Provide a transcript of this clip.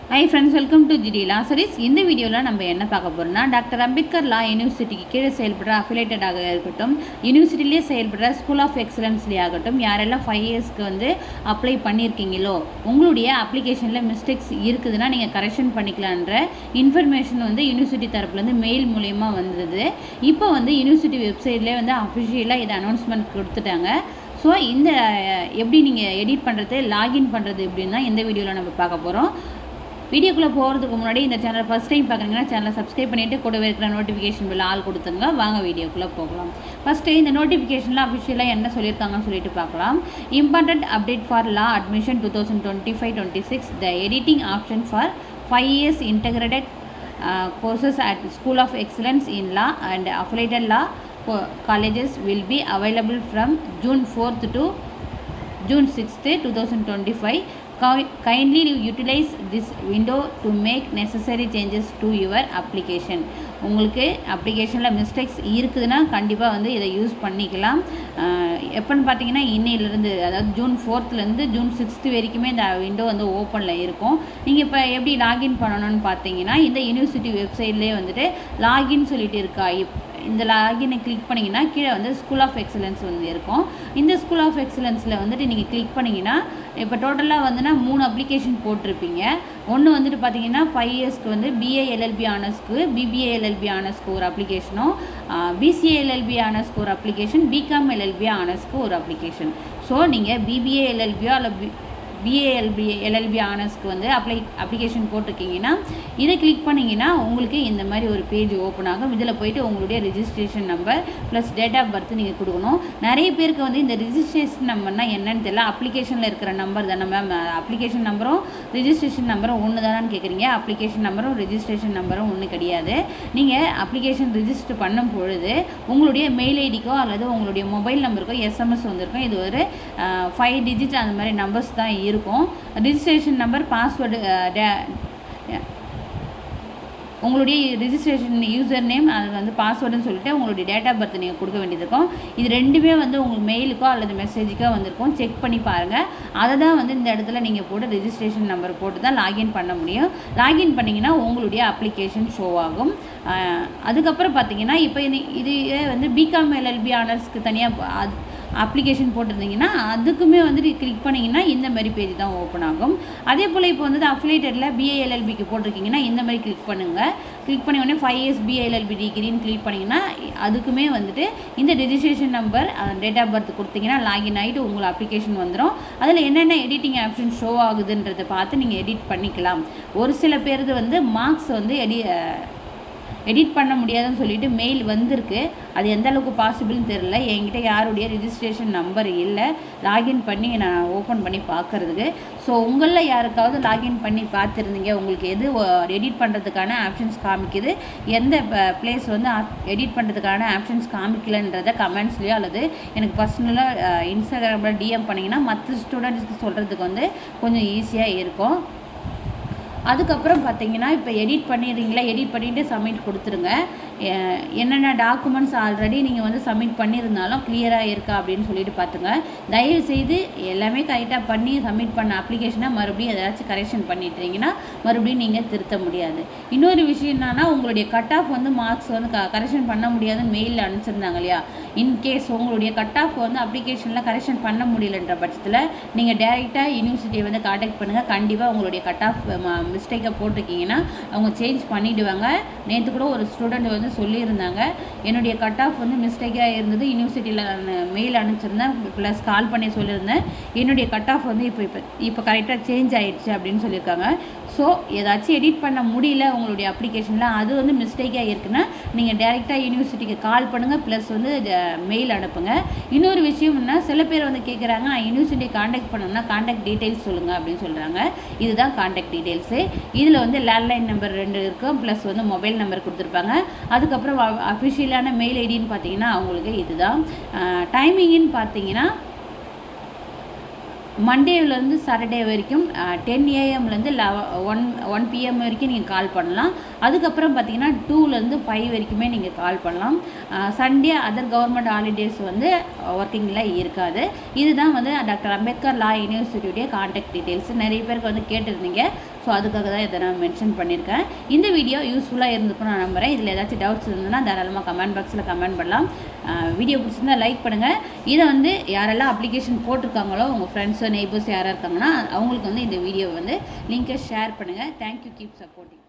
High friends, welcome to GD law series. இந்த வீடியோவில் நம்ம என்ன பார்க்க போகிறோம்னா, டாக்டர் அம்பேத்கர் லா யூனிவர்சிட்டிக்கு கீழே செயல்படுற அஃபிலேட்டடாக இருக்கட்டும், யூனிவர்சிட்டிலே செயல்படுற ஸ்கூல் ஆஃப் எக்ஸலன்ஸ்லேயே ஆகட்டும், யாரெல்லாம் 5 இயர்ஸ்க்கு வந்து அப்ளை பண்ணியிருக்கீங்களோ உங்களுடைய அப்ளிகேஷனில் மிஸ்டேக்ஸ் இருக்குதுன்னா நீங்கள் கரெக்ஷன் பண்ணிக்கலான்ற இன்ஃபர்மேஷன் வந்து யூனிவர்சிட்டி தரப்புலேருந்து மெயில் மூலயமா வந்தது. இப்போ வந்து யூனிவர்சிட்டி வெப்சைட்லேயே வந்து அஃபிஷியலாக இதை அனௌன்ஸ்மெண்ட் கொடுத்துட்டாங்க. ஸோ இந்த எப்படி நீங்கள் எடிட் பண்ணுறது, லாகின் பண்ணுறது எப்படின்னா இந்த வீடியோவில் நம்ம பார்க்க போகிறோம். வீடியோக்குள்ளே போகிறதுக்கு முன்னாடி இந்த சேனல் ஃபஸ்ட் டைம் பார்க்குறீங்கன்னா சேனலை சப்ஸ்கிரைப் பண்ணிவிட்டு கூடவே இருக்கிற நோட்டிஃபிகேஷன் பில் ஆல் கொடுத்துங்க. வாங்க வீடியோக்குள்ளே போகலாம். ஃபஸ்ட்டு இந்த நோட்டிஃபிகேஷனில் அஃபிஷியலாக என்ன சொல்லியிருக்காங்கன்னு சொல்லிட்டு பார்க்கலாம். Important update for law admission 2025-26 the editing option for 5 years integrated courses at School of Excellence in Law and Affiliated Law colleges will be available from June 4th to June 6th, 2025. Kindly utilize this window to make necessary changes to your application. உங்களுக்கு அப்ளிகேஷனில் mistakes இருக்குதுன்னா கண்டிப்பாக வந்து இதை use பண்ணிக்கலாம். எப்போன்னு பார்த்தீங்கன்னா இன்னையிலேருந்து, அதாவது June 4th June 6th வரைக்குமே இந்த விண்டோ வந்து ஓப்பனில் இருக்கும். நீங்கள் இப்போ எப்படி லாகின் பண்ணணும்னு பார்த்தீங்கன்னா, இந்த யூனிவர்சிட்டி வெப்சைட்லேயே வந்துட்டு லாகின் சொல்லிட்டு இருக்கா, இந்த லாகினை கிளிக் பண்ணிங்கன்னா கீழே வந்து ஸ்கூல் ஆஃப் எக்ஸலன்ஸ் வந்து இருக்கும். இந்த ஸ்கூல் ஆஃப் எக்ஸலன்ஸில் வந்துட்டு நீங்கள் கிளிக் பண்ணிங்கன்னா இப்போ டோட்டலாக வந்துன்னா 3 அப்ளிகேஷன் போட்டிருப்பீங்க. ஒன்று வந்துட்டு பார்த்தீங்கன்னா 5 இயர்ஸ்க்கு வந்து பிஏ எல்எல்பி ஆனர்ஸ்க்கு, பிபிஏ எல்எல்பி ஆனர்ஸ்க்கு ஒரு அப்ளிகேஷனும், பிசிஏ எல்எல்பி ஆனர்ஸ்க்கு ஒரு அப்ளிகேஷன், பிகாம் எல்எல்பி ஆனர்ஸ்க்கு ஒரு அப்ளிகேஷன். ஸோ நீங்கள் பிபிஏ எல்எல்பியோ அல்ல பிஏஎல்எல்பி ஆனர்ஸ்க்கு வந்து அப்ளிகேஷன் போட்டிருக்கீங்கன்னா இதை கிளிக் பண்ணிங்கன்னா உங்களுக்கு இந்த மாதிரி ஒரு பேஜ் ஓப்பன் ஆகும். இதில் போயிட்டு உங்களுடைய registration number plus date of birth நீங்கள் கொடுக்கணும். நிறைய பேருக்கு வந்து இந்த ரிஜிஸ்ட்ரேஷன் நம்பர்னால் என்னன்னு தெரியல. அப்ளிகேஷனில் இருக்கிற நம்பர் தானே மேம், அப்ளிகேஷன் நம்பரும் ரிஜிஸ்ட்ரேஷன் நம்பரும் ஒன்று தானான்னு கேட்குறீங்க. அப்ளிகேஷன் நம்பரும் ரிஜிஸ்ட்ரேஷன் நம்பரும் ஒன்று கிடையாது. நீங்கள் அப்ளிகேஷன் ரிஜிஸ்டர் பண்ணும் பொழுது உங்களுடைய மெயில் ஐடிக்கோ அல்லது உங்களுடைய மொபைல் நம்பருக்கோ எஸ்எம்எஸ் வந்திருக்கும். இது ஒரு 5 digit அந்த மாதிரி நம்பர்ஸ் தான் இருக்கும். ரிஜிஸ்ட்ரேஷன் நம்பர், பாஸ்வேர்டு, உங்களுடைய ரிஜிஸ்ட்ரேஷன் யூசர் நேம், அது வந்து பாஸ்வேர்டுன்னு சொல்லிட்டு உங்களுடைய டேட் ஆஃப் பர்த் நீங்கள் கொடுக்க வேண்டியது இருக்கும். இது ரெண்டுமே வந்து உங்களுக்கு மெயிலுக்கோ அல்லது மெசேஜுக்கோ வந்திருக்கும். செக் பண்ணி பாருங்கள். அதை தான் வந்து இந்த இடத்துல நீங்கள் போட்டு ரிஜிஸ்ட்ரேஷன் நம்பர் போட்டு தான் லாகின் பண்ண முடியும். லாகின் பண்ணிங்கன்னா உங்களுடைய அப்ளிகேஷன் ஷோ ஆகும். அதுக்கப்புறம் பார்த்தீங்கன்னா இப்போ இது வந்து பிகாம் எல்எல்பி ஆனர்ஸ்க்கு தனியாக அப்ளிகேஷன் போட்டிருந்தீங்கன்னா அதுக்குமே வந்துட்டு கிளிக் பண்ணிங்கன்னா இந்த மாதிரி பேஜ் தான் ஓப்பன் ஆகும். அதே போல் இப்போ வந்து அஃபிலேட்டடில் பிஏஎல்எல்பிக்கு போட்டிருக்கீங்கன்னா இந்த மாதிரி கிளிக் பண்ணுங்கள். கிளிக் பண்ணி உடனே 5 years பிஏஎல்எல்பி டிகிரின்னு கிளிக் பண்ணிங்கன்னா அதுக்குமே வந்துட்டு இந்த registration number, date of birth கொடுத்தீங்கன்னா லாகின் ஆகிட்டு உங்கள் அப்ளிகேஷன் வந்துடும். அதில் என்னென்ன எடிட்டிங் ஆப்ஷன் ஷோ ஆகுதுன்றதை பார்த்து நீங்கள் எடிட் பண்ணிக்கலாம். ஒரு சில பேருக்கு வந்து மார்க்ஸ் வந்து எடிட் பண்ண முடியாதுன்னு சொல்லிட்டு மெயில் வந்திருக்கு. அது எந்த அளவுக்கு பாசிபிள்னு தெரில. என்கிட்ட யாருடைய ரிஜிஸ்ட்ரேஷன் நம்பர் இல்லை லாகின் பண்ணி நான் ஓப்பன் பண்ணி பார்க்குறதுக்கு. ஸோ உங்களில் யாருக்காவது லாகின் பண்ணி பார்த்துருந்தீங்க, உங்களுக்கு எது எடிட் பண்ணுறதுக்கான ஆப்ஷன்ஸ் காமிக்குது, எந்த பிளேஸ் வந்து எடிட் பண்ணுறதுக்கான ஆப்ஷன்ஸ் காமிக்கலன்றதை கமெண்ட்ஸ்லையோ அல்லது எனக்கு பர்சனலாக இன்ஸ்டாகிராமில் டிஎம் பண்ணிங்கன்னா மற்ற ஸ்டூடெண்ட்ஸ்க்கு சொல்கிறதுக்கு வந்து கொஞ்சம் ஈஸியாக இருக்கும். அதுக்கப்புறம் பார்த்தீங்கன்னா இப்போ எடிட் பண்ணிடுறீங்களா, எடிட் பண்ணிவிட்டு சப்மிட் கொடுத்துருங்க. என்னென்ன டாக்குமெண்ட்ஸ் ஆல்ரெடி நீங்கள் வந்து சப்மிட் பண்ணியிருந்தாலும் கிளியராக இருக்கா அப்படின்னு சொல்லிட்டு பார்த்துங்க. தயவுசெய்து எல்லாமே கரெக்டாக பண்ணி சப்மிட் பண்ண அப்ளிகேஷனை மறுபடியும் ஏதாச்சும் கரெக்ஷன் பண்ணிட்டுறீங்கன்னா மறுபடியும் நீங்கள் திருத்த முடியாது. இன்னொரு விஷயம் என்னன்னா, உங்களுடைய கட் ஆஃப் வந்து மார்க்ஸ் வந்து கரெக்ஷன் பண்ண முடியாதுன்னு மெயிலில் அனுப்பிச்சிருந்தாங்க இல்லையா. இன்கேஸ் உங்களுடைய கட் ஆஃப் வந்து அப்ளிகேஷனில் கரெக்ஷன் பண்ண முடியலன்ற பட்சத்தில் நீங்கள் டைரெக்டாக யூனிவர்சிட்டியை வந்து காண்டாக்ட் பண்ணுங்கள். கண்டிப்பாக உங்களுடைய கட் ஆஃப் மிஸ்டேக்கை போட்டிருக்கீங்கன்னா அவங்க சேஞ்ச் பண்ணிவிடுவாங்க. நேற்று கூட ஒரு ஸ்டூடெண்ட் வந்து சொல்லியிருந்தாங்க, என்னுடைய கட் ஆஃப் வந்து மிஸ்டேக்காக இருந்தது, யூனிவர்சிட்டியில் நான் மெயில் அனுப்பிச்சிருந்தேன், ப்ளஸ் கால் பண்ணி சொல்லியிருந்தேன், என்னுடைய கட் ஆஃப் வந்து இப்போ கரெக்டாக சேஞ்ச் ஆகிடுச்சு அப்படின்னு சொல்லியிருக்காங்க. ஸோ ஏதாச்சும் எடிட் பண்ண முடியல உங்களுடைய அப்ளிகேஷனில், அது வந்து மிஸ்டேக்காக இருக்குன்னா நீங்கள் டைரெக்டாக யூனிவர்சிட்டிக்கு கால் பண்ணுங்கள், ப்ளஸ் வந்து மெயில் அனுப்புங்க. இன்னொரு விஷயம்னா, சில பேர் வந்து கேட்குறாங்க, நான் யூனிவர்சிட்டியை காண்டாக்ட் பண்ணணும்னா காண்டாக்ட் டீட்டெயில்ஸ் சொல்லுங்கள் அப்படின்னு சொல்கிறாங்க. இதுதான் காண்டாக்ட் டீட்டெயில்ஸு. இதில் வந்து லேண்ட்லைன் நம்பர் 2 இருக்கும், ப்ளஸ் வந்து மொபைல் நம்பர் கொடுத்துருப்பாங்க. அதுக்கப்புறம் அஃபிஷியலான மெயில் ஐடின்னு பார்த்தீங்கன்னா அவங்களுக்கு இதுதான். டைமிங்னு பார்த்தீங்கன்னா மண்டேலேருந்து சாட்டர்டே வரைக்கும் 10 AM-லேருந்து 1 PM வரைக்கும் நீங்கள் கால் பண்ணலாம். அதுக்கப்புறம் பார்த்தீங்கன்னா 2லேருந்து 5 வரைக்குமே நீங்கள் கால் பண்ணலாம். சண்டே அதர் கவர்மெண்ட் ஹாலிடேஸ் வந்து ஒர்க்கிங்கில் இருக்காது. இதுதான் வந்து டாக்டர் அம்பேத்கர் லா யூனிவர்சிட்டியுடைய கான்டாக்ட் டீட்டெயில்ஸ். நிறைய பேருக்கு வந்து கேட்டிருந்தீங்க. ஸோ அதுக்காக தான் இதை நான் மென்ஷன் பண்ணியிருக்கேன். இந்த வீடியோ யூஸ்ஃபுல்லாக இருந்திருக்கும் நான் நம்புகிறேன். இதில் ஏதாச்சும் டவுட்ஸ் இருந்ததுன்னா தாராளமாக கமெண்ட் பாக்ஸில் கமெண்ட் பண்ணலாம். வீடியோ பிடிச்சிருந்தா லைக் பண்ணுங்கள். இதை வந்து யாரெல்லாம் அப்ளிகேஷன் போட்டிருக்காங்களோ உங்கள் ஃப்ரெண்ட்ஸோ நெய்பர்ஸ் யாராக இருக்காங்கன்னா அவங்களுக்கு வந்து இந்த வீடியோ வந்து லிங்கை ஷேர் பண்ணுங்கள். Thank you, keep supporting.